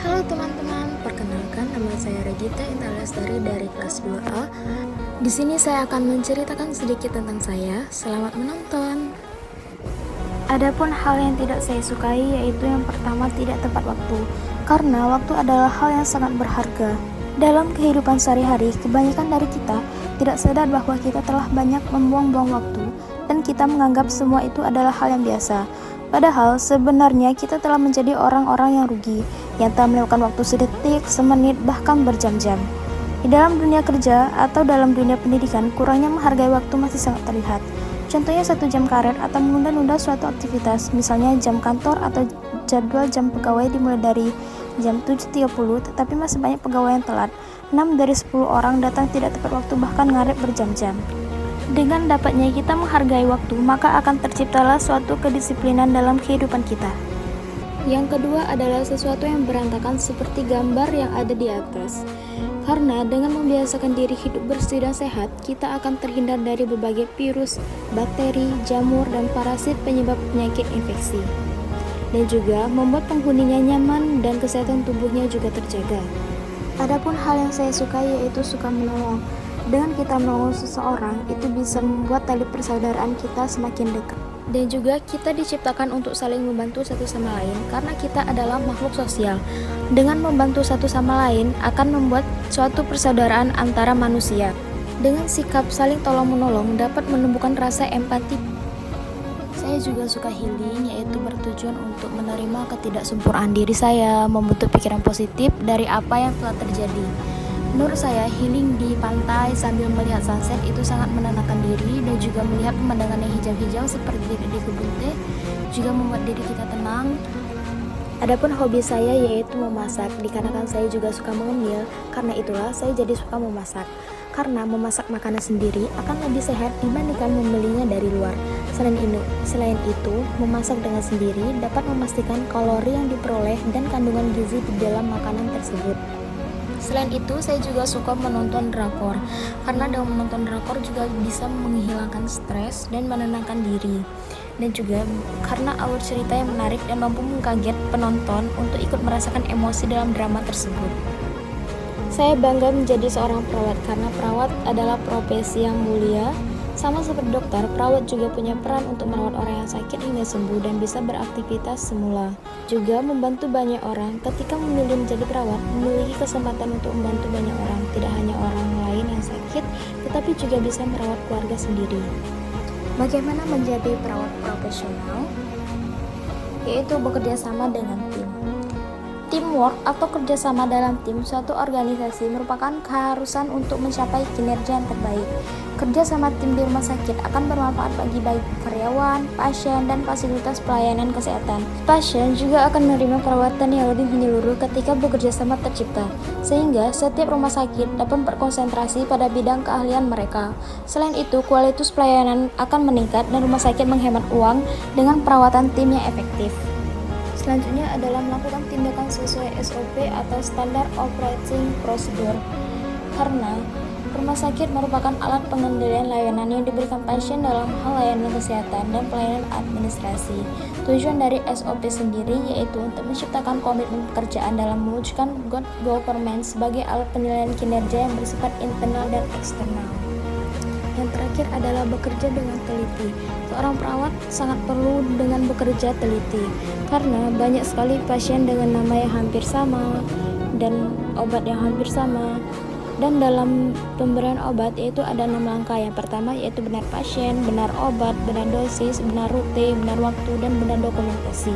Halo teman-teman, perkenalkan nama saya Regita Indah Lestari dari kelas 2A. Di sini saya akan menceritakan sedikit tentang saya. Selamat menonton. Adapun hal yang tidak saya sukai yaitu yang pertama, tidak tepat waktu. Karena waktu adalah hal yang sangat berharga. Dalam kehidupan sehari-hari, kebanyakan dari kita tidak sadar bahwa kita telah banyak membuang-buang waktu dan kita menganggap semua itu adalah hal yang biasa. Padahal sebenarnya kita telah menjadi orang-orang yang rugi, yang telah melewatkan waktu sedetik, semenit, bahkan berjam-jam. Di dalam dunia kerja atau dalam dunia pendidikan, kurangnya menghargai waktu masih sangat terlihat. Contohnya 1 jam karet atau menunda-nunda suatu aktivitas, misalnya jam kantor atau jadwal jam pegawai dimulai dari jam 7.30, tetapi masih banyak pegawai yang telat. 6 dari 10 orang datang tidak tepat waktu, bahkan ngaret berjam-jam. Dengan dapatnya kita menghargai waktu, maka akan terciptalah suatu kedisiplinan dalam kehidupan kita. Yang kedua adalah sesuatu yang berantakan seperti gambar yang ada di atas. Karena dengan membiasakan diri hidup bersih dan sehat, kita akan terhindar dari berbagai virus, bakteri, jamur, dan parasit penyebab penyakit infeksi. Dan juga membuat penghuninya nyaman dan kesehatan tubuhnya juga terjaga. Adapun hal yang saya suka yaitu suka menolong. Dengan kita menolong seseorang, itu bisa membuat tali persaudaraan kita semakin dekat. Dan juga kita diciptakan untuk saling membantu satu sama lain karena kita adalah makhluk sosial. Dengan membantu satu sama lain akan membuat suatu persaudaraan antara manusia. Dengan sikap saling tolong-menolong dapat menumbuhkan rasa empati. Saya juga suka healing, yaitu bertujuan untuk menerima ketidaksempurnaan diri saya, membentuk pikiran positif dari apa yang telah terjadi. Menurut saya, healing di pantai sambil melihat sunset itu sangat menenangkan diri, dan juga melihat pemandangan yang hijau-hijau seperti di kebun teh juga membuat diri kita tenang. Adapun hobi saya yaitu memasak, dikarenakan saya juga suka mengemil, karena itulah saya jadi suka memasak. Karena memasak makanan sendiri akan lebih sehat dibandingkan membelinya dari luar. Selain itu, memasak dengan sendiri dapat memastikan kalori yang diperoleh dan kandungan gizi di dalam makanan tersebut. Selain itu, saya juga suka menonton drakor, karena dengan menonton drakor juga bisa menghilangkan stres dan menenangkan diri. Dan juga karena alur cerita yang menarik dan mampu mengkaget penonton untuk ikut merasakan emosi dalam drama tersebut. Saya bangga menjadi seorang perawat karena perawat adalah profesi yang mulia. Sama seperti dokter, perawat juga punya peran untuk merawat orang yang sakit hingga sembuh dan bisa beraktivitas semula. Juga membantu banyak orang. Ketika memilih menjadi perawat, memiliki kesempatan untuk membantu banyak orang, tidak hanya orang lain yang sakit, tetapi juga bisa merawat keluarga sendiri. Bagaimana menjadi perawat profesional? Yaitu bekerja sama dengan tim. Teamwork atau kerjasama dalam tim suatu organisasi merupakan keharusan untuk mencapai kinerja yang terbaik. Kerja sama tim di rumah sakit akan bermanfaat bagi baik karyawan, pasien, dan fasilitas pelayanan kesehatan. Pasien juga akan menerima perawatan yang lebih menyeluruh ketika bekerja sama tercipta, sehingga setiap rumah sakit dapat berkonsentrasi pada bidang keahlian mereka. Selain itu, kualitas pelayanan akan meningkat dan rumah sakit menghemat uang dengan perawatan tim yang efektif. Selanjutnya adalah melakukan tindakan sesuai SOP atau Standard Operating Procedure. Karena rumah sakit merupakan alat pengendalian layanan yang diberikan pasien dalam hal layanan kesehatan dan pelayanan administrasi. Tujuan dari SOP sendiri yaitu untuk menciptakan komitmen pekerjaan dalam mewujudkan good governance sebagai alat penilaian kinerja yang bersifat internal dan eksternal. Yang terakhir adalah bekerja dengan teliti. Seorang perawat sangat perlu dengan bekerja teliti karena banyak sekali pasien dengan nama yang hampir sama dan obat yang hampir sama. Dan dalam pemberian obat yaitu ada 6 langkah. Yang pertama yaitu benar pasien, benar obat, benar dosis, benar rute, benar waktu, dan benar dokumentasi.